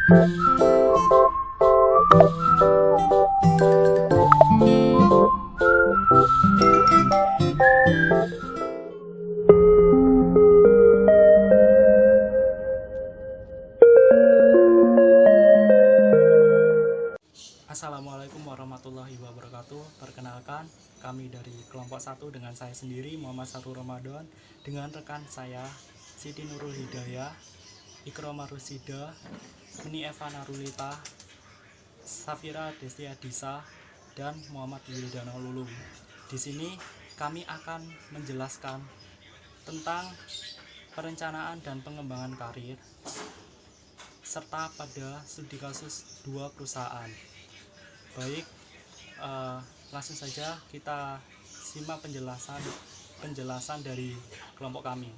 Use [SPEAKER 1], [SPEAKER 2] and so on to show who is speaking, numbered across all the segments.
[SPEAKER 1] Assalamualaikum warahmatullahi wabarakatuh. Perkenalkan, kami dari kelompok 1 dengan saya sendiri Muhammad Sarul Ramadan, dengan rekan saya Siti Nurul Hidayah, Ikroma Rusida, Uni Eva Narulita, Safira Desti Adisa, dan Muhammad Wildana Lulu. Di sini kami akan menjelaskan tentang perencanaan dan pengembangan karir serta pada studi kasus 2 perusahaan. Baik, langsung saja kita simak penjelasan dari kelompok kami.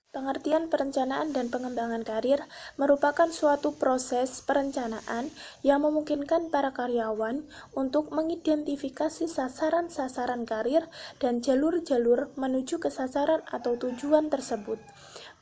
[SPEAKER 2] Pengertian perencanaan dan pengembangan karir merupakan suatu proses perencanaan yang memungkinkan para karyawan untuk mengidentifikasi sasaran-sasaran karir dan jalur-jalur menuju ke sasaran atau tujuan tersebut.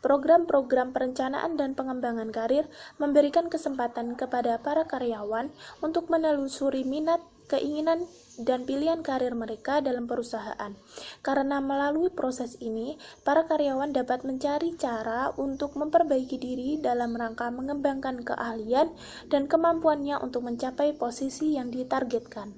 [SPEAKER 2] Program-program perencanaan dan pengembangan karir memberikan kesempatan kepada para karyawan untuk menelusuri minat, keinginan, dan pilihan karir mereka dalam perusahaan. Karena melalui proses ini, para karyawan dapat mencari cara untuk memperbaiki diri dalam rangka mengembangkan keahlian dan kemampuannya untuk mencapai posisi yang ditargetkan.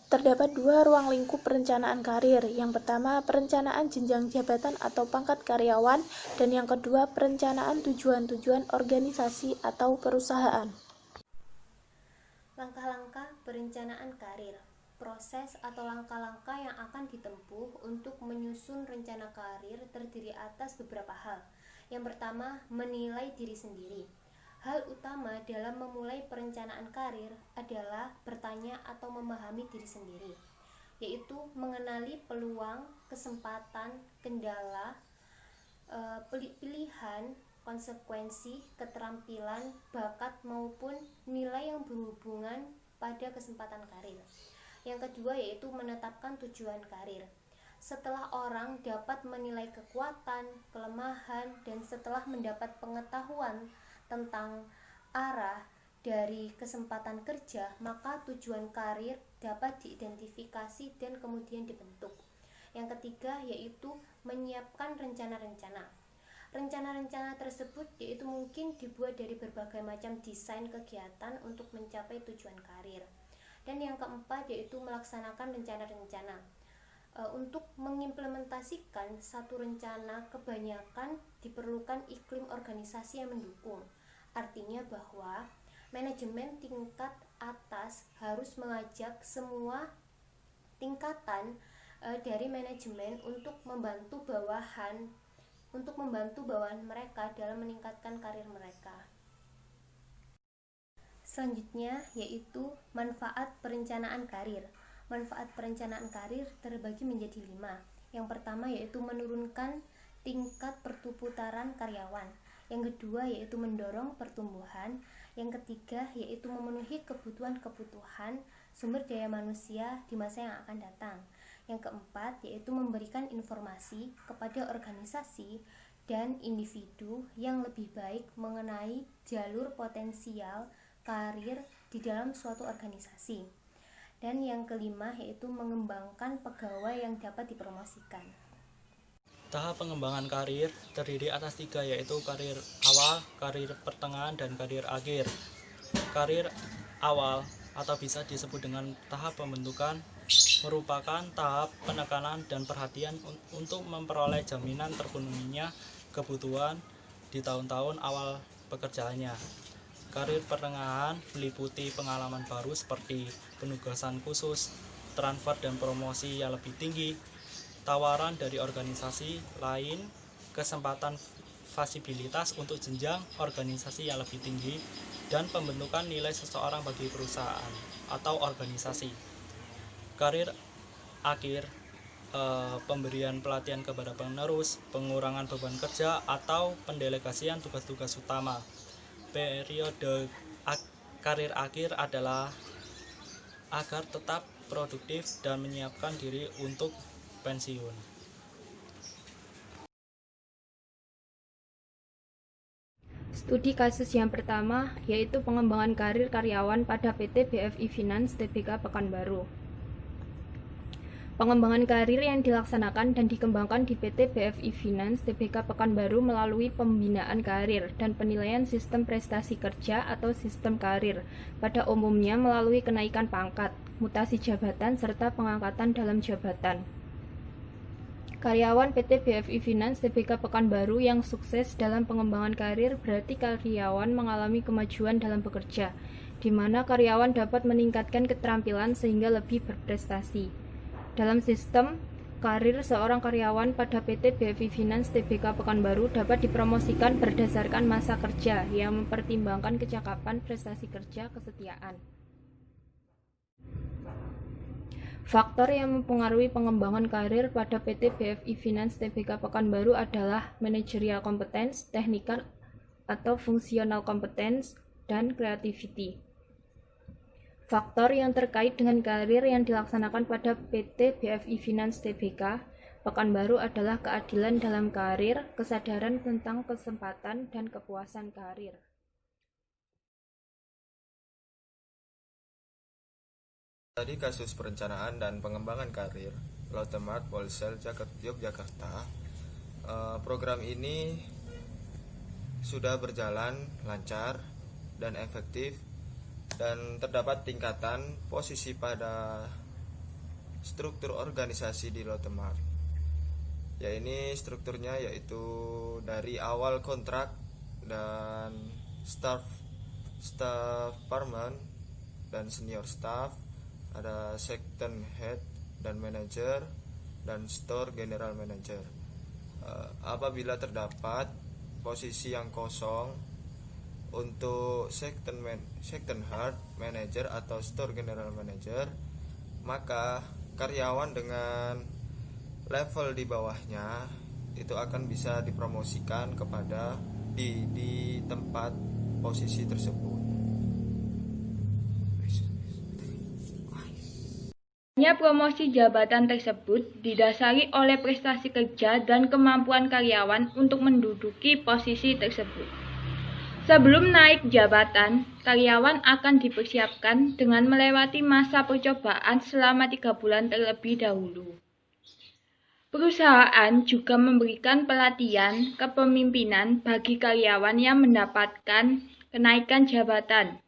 [SPEAKER 2] Terdapat 2 ruang lingkup perencanaan karir. Yang pertama, perencanaan jenjang jabatan atau pangkat karyawan, dan yang kedua, perencanaan tujuan-tujuan organisasi atau perusahaan.
[SPEAKER 3] Langkah-langkah perencanaan karir. Proses atau langkah-langkah yang akan ditempuh untuk menyusun rencana karir terdiri atas beberapa hal. Yang pertama, menilai diri sendiri. Hal utama dalam memulai perencanaan karir adalah bertanya atau memahami diri sendiri, yaitu mengenali peluang, kesempatan, kendala, pilihan, konsekuensi, keterampilan, bakat maupun nilai yang berhubungan pada kesempatan karir. Yang kedua yaitu menetapkan tujuan karir. Setelah orang dapat menilai kekuatan, kelemahan, dan setelah mendapat pengetahuan tentang arah dari kesempatan kerja, maka tujuan karir dapat diidentifikasi dan kemudian dibentuk. Yang ketiga yaitu menyiapkan rencana-rencana. Rencana-rencana tersebut yaitu mungkin dibuat dari berbagai macam desain kegiatan untuk mencapai tujuan karir. Dan yang keempat yaitu melaksanakan rencana-rencana. Untuk mengimplementasikan satu rencana kebanyakan diperlukan iklim organisasi yang mendukung. Artinya bahwa manajemen tingkat atas harus mengajak semua tingkatan dari manajemen untuk membantu bawahan mereka dalam meningkatkan karir mereka. Selanjutnya yaitu manfaat perencanaan karir. Manfaat perencanaan karir terbagi menjadi 5. Yang pertama yaitu menurunkan tingkat perputaran karyawan. Yang kedua yaitu mendorong pertumbuhan. Yang ketiga yaitu memenuhi kebutuhan sumber daya manusia di masa yang akan datang. Yang keempat yaitu memberikan informasi kepada organisasi dan individu yang lebih baik mengenai jalur potensial karir di dalam suatu organisasi. Dan yang kelima yaitu mengembangkan pegawai yang dapat dipromosikan.
[SPEAKER 1] Tahap pengembangan karir terdiri atas 3, yaitu karir awal, karir pertengahan, dan karir akhir. Karir awal atau bisa disebut dengan tahap pembentukan merupakan tahap penekanan dan perhatian untuk memperoleh jaminan terpenuhinya kebutuhan di tahun-tahun awal pekerjaannya. Karir pertengahan meliputi pengalaman baru seperti penugasan khusus, transfer dan promosi yang lebih tinggi, tawaran dari organisasi lain, kesempatan fasibilitas untuk jenjang organisasi yang lebih tinggi, dan pembentukan nilai seseorang bagi perusahaan atau organisasi. Karir akhir pemberian pelatihan kepada penerus, pengurangan beban kerja, atau pendelegasian tugas-tugas utama. Periode karir akhir adalah agar tetap produktif dan menyiapkan diri untuk pensiun.
[SPEAKER 4] Studi kasus yang pertama yaitu pengembangan karir karyawan pada PT BFI Finance Tbk Pekanbaru. Pengembangan karir yang dilaksanakan dan dikembangkan di PT BFI Finance Tbk Pekanbaru melalui pembinaan karir dan penilaian sistem prestasi kerja atau sistem karir, pada umumnya melalui kenaikan pangkat, mutasi jabatan, serta pengangkatan dalam jabatan. Karyawan PT BFI Finance Tbk Pekanbaru yang sukses dalam pengembangan karir berarti karyawan mengalami kemajuan dalam bekerja, di mana karyawan dapat meningkatkan keterampilan sehingga lebih berprestasi. Dalam sistem karir, seorang karyawan pada PT BFI Finance Tbk Pekanbaru dapat dipromosikan berdasarkan masa kerja yang mempertimbangkan kecakapan, prestasi kerja, kesetiaan. Faktor yang mempengaruhi pengembangan karir pada PT BFI Finance Tbk Pekanbaru adalah managerial competence, technical atau functional competence, dan creativity. Faktor yang terkait dengan karir yang dilaksanakan pada PT BFI Finance Tbk Pekanbaru adalah keadilan dalam karir, kesadaran tentang kesempatan, dan kepuasan karir.
[SPEAKER 5] Dari kasus perencanaan dan pengembangan karir Lotte-Mart Polsel Yogyakarta, program ini sudah berjalan lancar dan efektif, dan terdapat tingkatan posisi pada struktur organisasi di Lotte-Mart. Ya, ini strukturnya yaitu dari awal kontrak dan staff permanent dan senior staff, ada section head dan manager, dan store general manager. Apabila terdapat posisi yang kosong untuk section head manager atau store general manager, maka karyawan dengan level di bawahnya itu akan bisa dipromosikan kepada di tempat posisi tersebut.
[SPEAKER 4] Promosi jabatan tersebut didasari oleh prestasi kerja dan kemampuan karyawan untuk menduduki posisi tersebut. Sebelum naik jabatan, karyawan akan dipersiapkan dengan melewati masa percobaan selama 3 bulan terlebih dahulu. Perusahaan juga memberikan pelatihan kepemimpinan bagi karyawan yang mendapatkan kenaikan jabatan.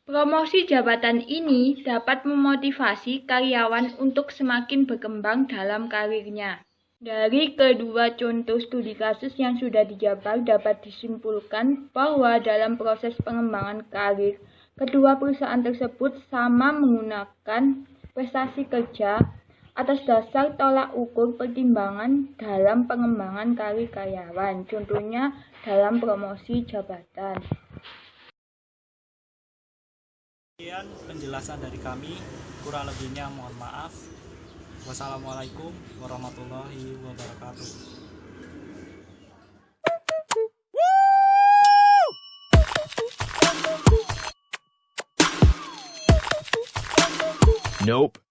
[SPEAKER 4] Promosi jabatan ini dapat memotivasi karyawan untuk semakin berkembang dalam karirnya. Dari kedua contoh studi kasus yang sudah dijabar, dapat disimpulkan bahwa dalam proses pengembangan karir, kedua perusahaan tersebut sama menggunakan prestasi kerja atas dasar tolak ukur pertimbangan dalam pengembangan karir karyawan, contohnya dalam promosi jabatan.
[SPEAKER 1] Sekian penjelasan dari kami, kurang lebihnya mohon maaf. Wassalamualaikum warahmatullahi wabarakatuh.
[SPEAKER 6] Nope.